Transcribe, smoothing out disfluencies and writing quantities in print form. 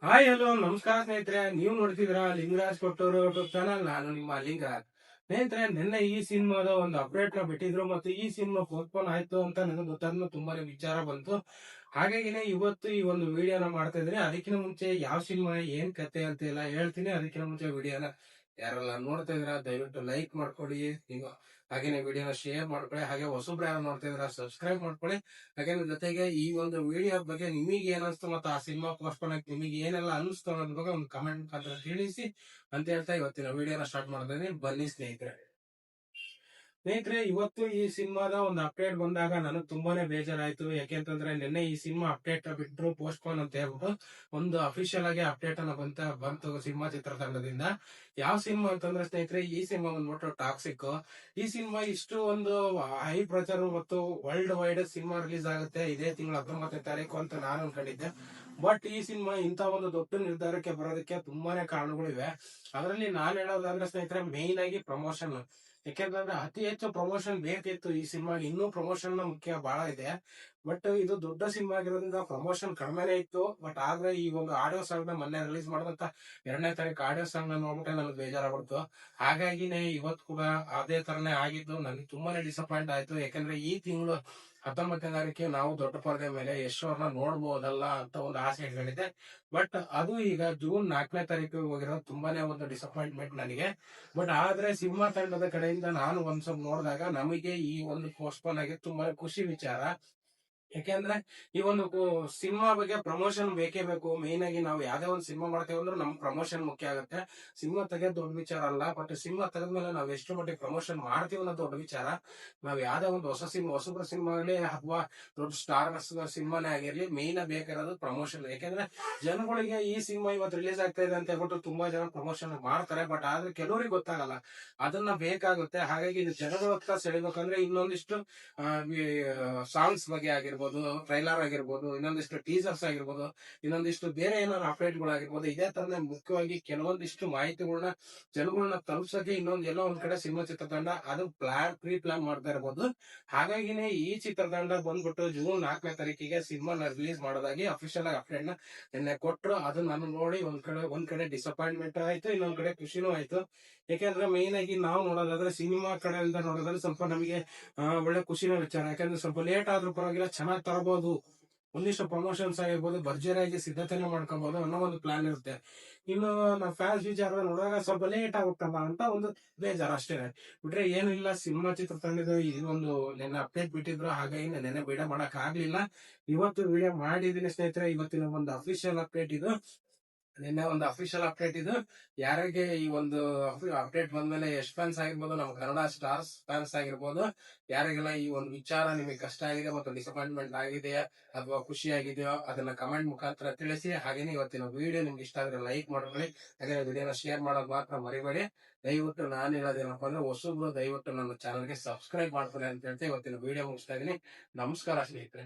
Hi hello ನಮಸ್ಕಾರ ಸ್ನೇಹಿತರೆ, ನೀವು ನೋಡ್ತಿದ್ರ ಲಿಂಗರಾಜ್ ಕೊಟ್ಟೂರು ಯೂಟ್ಯೂಬ್ ಚಾನಲ್. ನಾನು ನಿಮ್ಮ ಲಿಂಗರಾಜ್. ಸ್ನೇಹಿತರೆ, ನಿನ್ನೆ ಈ ಸಿನಿಮಾದ ಒಂದು ಅಪ್ಡೇಟ್ ನ ಬಿಟ್ಟಿದ್ರು ಮತ್ತು ಈ ಸಿನಿಮಾ ಪೋಸ್ಟ್ಪೋನ್ ಆಯ್ತು ಅಂತ ನನಗೆ ಗೊತ್ತಾದ್ಮೇಲೆ ತುಂಬಾನೇ ವಿಚಾರ ಬಂತು. ಹಾಗಾಗಿನೇ ಇವತ್ತು ಈ ಒಂದು ವಿಡಿಯೋನ ಮಾಡ್ತಾ ಇದ್ದೀನಿ. ಅದಕ್ಕಿಂತ ಮುಂಚೆ ಯಾವ ಸಿನಿಮಾ ಏನ್ ಕತೆ ಅಂತ ಎಲ್ಲ ಹೇಳ್ತೀನಿ. ಅದಕ್ಕಿಂತ ಮುಂಚೆ ವಿಡಿಯೋನ ಯಾರೆಲ್ಲ ನೋಡ್ತಾ ಇದ್ರ ದಯವಿಟ್ಟು ಲೈಕ್ ಮಾಡ್ಕೊಳ್ಳಿ, ಈಗ ಹಾಗೇನೆ ವಿಡಿಯೋನ ಶೇರ್ ಮಾಡ್ಕೊಳ್ಳಿ. ಹಾಗೆ ಹೊಸಬ್ರು ಯಾರು ನೋಡ್ತಾ ಇದ್ರ ಸಬ್ಸ್ಕ್ರೈಬ್ ಮಾಡ್ಕೊಳ್ಳಿ. ಹಾಗೆ ಜೊತೆಗೆ ಈ ಒಂದು ವಿಡಿಯೋ ಬಗ್ಗೆ ನಿಮಗೆ ಏನ್ ಅನಿಸ್ತು ಮತ್ತು ಆ ಸಿನಿಮಾ ಪೋಸ್ಟ್ಪೋನ್ ಆಗಿ ನಿಮಗೆ ಏನೆಲ್ಲ ಅನಿಸ್ತು ಅನ್ನೋದ್ರ ಬಗ್ಗೆ ಒಂದು ಕಮೆಂಟ್ ಮುಖಾಂತರ ತಿಳಿಸಿ ಅಂತ ಹೇಳ್ತಾ ಇವತ್ತಿನ ವಿಡಿಯೋನ ಸ್ಟಾರ್ಟ್ ಮಾಡ್ತಾ ಬನ್ನಿ ಸ್ನೇಹಿತರೆ. ಇವತ್ತು ಈ ಸಿನಿಮಾದ ಒಂದು ಅಪ್ಡೇಟ್ ಬಂದಾಗ ನನಗೆ ತುಂಬಾನೇ ಬೇಜಾರಾಯ್ತು. ಯಾಕೆಂತಂದ್ರೆ ನಿನ್ನೆ ಈ ಸಿನಿಮಾ ಅಪ್ಡೇಟ್ ಬಿಟ್ರು ಪೋಸ್ಟ್ಪೋನ್ ಅಂತ ಹೇಳ್ಬಿಟ್ಟು ಒಂದು ಅಫಿಷಿಯಲ್ ಆಗಿ ಅಪ್ಡೇಟ್ ಅನ್ನ ಬಂತು ಸಿನಿಮಾ ಚಿತ್ರತಂಡದಿಂದ. ಯಾವ ಸಿನಿಮಾ ಅಂತಂದ್ರೆ ಸ್ನೇಹಿತರೆ, ಈ ಸಿನಿಮಾ ಬಂದ್ಬಿಟ್ಟು ಟಾಕ್ಸಿಕ್. ಈ ಸಿನಿಮಾ ಇಷ್ಟು ಒಂದು ಹೈ ಪ್ರಚಾರ ಮತ್ತು ವರ್ಲ್ಡ್ ವೈಡ್ ಸಿನಿಮಾ ರಿಲೀಸ್ ಆಗುತ್ತೆ ಇದೇ ತಿಂಗಳ 19ನೇ ತಾರೀಕು ಅಂತ ನಾನು ಅನ್ಕೊಂಡಿದ್ದೆ. ಬಟ್ ಈ ಸಿನಿಮಾ ಇಂತ ಒಂದು ದೊಡ್ಡ ನಿರ್ಧಾರಕ್ಕೆ ಬರೋದಕ್ಕೆ ತುಂಬಾನೇ ಕಾರಣಗಳಿವೆ. ಅದರಲ್ಲಿ ನಾನು ಹೇಳೋದಾದ್ರೆ ಸ್ನೇಹಿತರೆ, ಮೇನ್ ಆಗಿ ಪ್ರಮೋಷನ್. ಯಾಕೆಂತಂದ್ರೆ ಅತಿ ಹೆಚ್ಚು ಪ್ರಮೋಷನ್ ಬೇಕಿತ್ತು ಈ ಸಿನಿಮಾಗೆ. ಇನ್ನೂ ಪ್ರಮೋಷನ್ ಮುಖ್ಯ ಬಹಳ ಇದೆ. ಬಟ್ ಇದು ದೊಡ್ಡ ಸಿನಿಮಾ ಆಗಿರೋದ್ರಿಂದ ಪ್ರಮೋಷನ್ ಕಡಿಮೆನೇ ಇತ್ತು. ಬಟ್ ಆದ್ರೆ ಈ ಒಂದು ಆಡಿಯೋ ಸಾಂಗ್ ನ ಮೊನ್ನೆ ರಿಲೀಸ್ ಮಾಡಿದಂತ 2ನೇ ತಾರೀಕು ಆಡಿಯೋ ಸಾಂಗ್ ನ ನೋಡ್ಬಿಟ್ಟೆ ನನಗೆ ಬೇಜಾರಾಗ್ಬಿಡ್ತು. ಹಾಗಾಗಿನೇ ಇವತ್ತು ಕೂಡ ಅದೇ ತರನೇ ಆಗಿದ್ದು ನನಗೆ ತುಂಬಾನೇ ಡಿಸಪಾಯಿಂಟ್ ಆಯ್ತು. ಯಾಕಂದ್ರೆ ಈ ತಿಂಗಳು 19ನೇ ತಾರೀಕಿಗೆ ನಾವು ದೊಡ್ಡ ಪರದೆ ಮೇಲೆ ಯಶ್ ಅವ್ರನ್ನ ನೋಡ್ಬೋದಲ್ಲ ಅಂತ ಒಂದು ಆಸೆ ಇಟ್ಕೊಂಡಿದ್ದೆ. ಬಟ್ ಅದು ಈಗ ಜೂನ್ 4ನೇ ತಾರೀಕು ಹೋಗಿರೋದು ತುಂಬಾನೇ ಒಂದು ಡಿಸಪಾಯಿಂಟ್ಮೆಂಟ್ ನನಗೆ. ಬಟ್ ಆದ್ರೆ ಸಿನಿಮಾ ತಂಡದ ಕಡೆಯಿಂದ ನಾನು ಒಂದ್ ಸ್ವಲ್ಪ ನೋಡಿದಾಗ ನಮಗೆ ಈ ಒಂದು ಪೋಸ್ಟ್ಪೋನ್ ಆಗಿ ತುಂಬಾ ಖುಷಿ ವಿಚಾರ. ಯಾಕೆಂದ್ರೆ ಈ ಒಂದು ಸಿನಿಮಾ ಬಗ್ಗೆ ಪ್ರಮೋಷನ್ ಬೇಕೇ ಬೇಕು. ಮೇನ್ ಆಗಿ ನಾವು ಯಾವ್ದೇ ಒಂದು ಸಿನಿಮಾ ಮಾಡ್ತೇವೆ ಅಂದ್ರೆ ನಮ್ ಪ್ರಮೋಷನ್ ಮುಖ್ಯ ಆಗುತ್ತೆ. ಸಿನಿಮಾ ತೆಗೆದ್ ದೊಡ್ಡ ವಿಚಾರ ಅಲ್ಲ, ಬಟ್ ಸಿನಿಮಾ ತೆಗೆದ್ಮೇಲೆ ನಾವು ಎಷ್ಟು ಮಟ್ಟಿಗೆ ಪ್ರಮೋಷನ್ ಮಾಡ್ತೀವಿ ಅನ್ನೋದು ದೊಡ್ಡ ವಿಚಾರ. ನಾವ್ ಯಾವ್ದೇ ಒಂದು ಹೊಸಬ್ರ ಸಿನಿಮಾ ಆಗಲಿ ಅಥವಾ ದೊಡ್ಡ ಸ್ಟಾರ್ಸ್ ಸಿನಿಮಾನೇ ಆಗಿರ್ಲಿ, ಮೇನ್ ಬೇಕಾಗಿರೋದು ಪ್ರಮೋಷನ್. ಯಾಕೆಂದ್ರೆ ಜನಗಳಿಗೆ ಈ ಸಿನಿಮಾ ಇವತ್ತು ರಿಲೀಸ್ ಆಗ್ತಾ ಇದೆ ಅಂತ ಹೇಳ್ಬಿಟ್ಟು ತುಂಬಾ ಜನ ಪ್ರಮೋಷನ್ ಮಾಡ್ತಾರೆ. ಬಟ್ ಆದ್ರೆ ಕೆಲವರಿಗೆ ಗೊತ್ತಾಗಲ್ಲ, ಅದನ್ನ ಬೇಕಾಗುತ್ತೆ. ಹಾಗಾಗಿ ಇದು ಜನಗಳ ಹತ್ರ ಸೆಳಿಬೇಕಂದ್ರೆ ಇನ್ನೊಂದಿಷ್ಟು ಸಾಂಗ್ಸ್ ಬಗ್ಗೆ ಆಗಿರ್ಬೋದು, ಟ್ರೈಲರ್ ಆಗಿರ್ಬೋದು, ಇನ್ನೊಂದಿಷ್ಟು ಟೀಸರ್ಸ್ ಆಗಿರ್ಬೋದು, ಇನ್ನೊಂದಿಷ್ಟು ಬೇರೆ ಏನಾದ್ರು ಅಪ್ಡೇಟ್ ಗಳಾಗಿರ್ಬೋದು, ಇದೇ ತರನೇ ಮುಖ್ಯವಾಗಿ ಕೆಲವೊಂದಿಷ್ಟು ಮಾಹಿತಿಗಳನ್ನ ಜನಗಳನ್ನ ತಲುಪ್ಸಕ್ಕೆ ಎಲ್ಲೋ ಒಂದ್ ಕಡೆ ಸಿನಿಮಾ ಚಿತ್ರತಂಡ ಅದು ಪ್ರೀ ಪ್ಲಾನ್ ಮಾಡ್ತಾ ಇರ್ಬೋದು. ಹಾಗಾಗಿನೇ ಈ ಚಿತ್ರತಂಡ ಬಂದ್ಬಿಟ್ಟು ಜೂನ್ 4ನೇ ತಾರೀಕಿಗೆ ಸಿನಿಮಾನ ರಿಲೀಸ್ ಮಾಡೋದಾಗಿ ಅಫಿಷಿಯಲ್ ಆಗಿ ಅಪ್ಡೇಟ್ ನ ನಿನ್ನೆ ಕೊಟ್ರು. ಅದು ನಾನು ನೋಡಿ ಒಂದ್ ಕಡೆ ಡಿಸಪಾಯಿಂಟ್ಮೆಂಟ್ ಆಯ್ತು, ಇನ್ನೊಂದ್ ಕಡೆ ಖುಷಿನೂ ಆಯ್ತು. ಯಾಕೆಂದ್ರೆ ಮೇನ್ ಆಗಿ ನಾವು ನೋಡೋದಾದ್ರೆ ಸಿನಿಮಾ ಕಡೆಯಿಂದ ನೋಡೋದಾದ್ರೆ ಸ್ವಲ್ಪ ನಮಗೆ ಒಳ್ಳೆ ಖುಷಿನ ವಿಚಾರ. ಯಾಕಂದ್ರೆ ಸ್ವಲ್ಪ ಲೇಟ್ ಆದ್ರೂ ಪರವಾಗಿಲ್ಲ, ಚೆನ್ನಾಗಿ ತರಬಹುದು. ಒಂದಿಷ್ಟು ಪ್ರಮೋಷನ್ಸ್ ಆಗಿರ್ಬೋದು, ಭರ್ಜರಿಯಾಗಿ ಸಿದ್ಧತೆನ ಮಾಡ್ಕೊಬಹುದು ಅನ್ನೋ ಒಂದು ಪ್ಲಾನ್ ಇರುತ್ತೆ. ಇನ್ನು ನಾವು ಫ್ಯಾನ್ಸ್ ವಿಚಾರ ನೋಡಿದಾಗ ಸ್ವಲ್ಪ ಲೇಟ್ ಆಗುತ್ತಲ್ಲ ಅಂತ ಒಂದು ಬೇಜಾರು ಅಷ್ಟೇ. ಬಿಟ್ರೆ ಏನು ಇಲ್ಲ. ಸಿನಿಮಾ ಚಿತ್ರತಂಡದ ಇದೊಂದು ನೆನ್ನೆ ಅಪ್ಡೇಟ್ ಬಿಟ್ಟಿದ್ರು, ಹಾಗಾಗಿ ನೆನ್ನೆ ವಿಡಿಯೋ ಮಾಡಕ್ ಆಗ್ಲಿಲ್ಲ. ಇವತ್ತು ವಿಡಿಯೋ ಮಾಡಿದೀನಿ ಸ್ನೇಹಿತರೆ. ಇವತ್ತಿನ ಒಂದು ಅಫಿಷಿಯಲ್ ಅಪ್ಡೇಟ್ ಇದು. ನಿನ್ನೆ ಒಂದು ಅಫಿಷಿಯಲ್ ಅಪ್ಡೇಟ್ ಇದು. ಯಾರಿಗೆ ಈ ಒಂದು ಅಪ್ಡೇಟ್ ಬಂದ್ಮೇಲೆ ಯಶ್ ಫ್ಯಾನ್ಸ್ ಆಗಿರ್ಬೋದು, ನಮ್ಮ ಕನ್ನಡ ಸ್ಟಾರ್ಸ್ ಫ್ಯಾನ್ಸ್ ಆಗಿರ್ಬೋದು, ಯಾರಿಗೆಲ್ಲ ಈ ಒಂದು ವಿಚಾರ ನಿಮಗೆ ಕಷ್ಟ ಆಗಿದೆ ಮತ್ತು ಡಿಸಪಾಯಿಂಟ್ಮೆಂಟ್ ಆಗಿದೆಯಾ ಅಥವಾ ಖುಷಿ ಆಗಿದೆಯೋ ಅದನ್ನ ಕಮೆಂಟ್ ಮುಖಾಂತರ ತಿಳಿಸಿ. ಹಾಗೇನೆ ಇವತ್ತಿನ ವಿಡಿಯೋ ನಿಮ್ಗೆ ಇಷ್ಟ ಆದ್ರೆ ಲೈಕ್ ಮಾಡ್ಕೊಳ್ಳಿ. ಹಾಗೆ ವಿಡಿಯೋನ ಶೇರ್ ಮಾಡೋದು ಮಾತ್ರ ಮರಿಬೇಡಿ. ದಯವಿಟ್ಟು ನಾನು ಹೇಳೋದೇನಪ್ಪ ಅಂದ್ರೆ, ಹೊಸಬ್ರು ದಯವಿಟ್ಟು ನನ್ನ ಚಾನಲ್ಗೆ ಸಬ್ಸ್ಕ್ರೈಬ್ ಮಾಡ್ಕೊಳ್ಳಿ ಅಂತ ಹೇಳ್ತಾ ಇವತ್ತಿನ ವಿಡಿಯೋ ಮುಗಿಸ್ತಾ ಇದೀನಿ. ನಮಸ್ಕಾರ ಸ್ನೇಹಿತರೆ.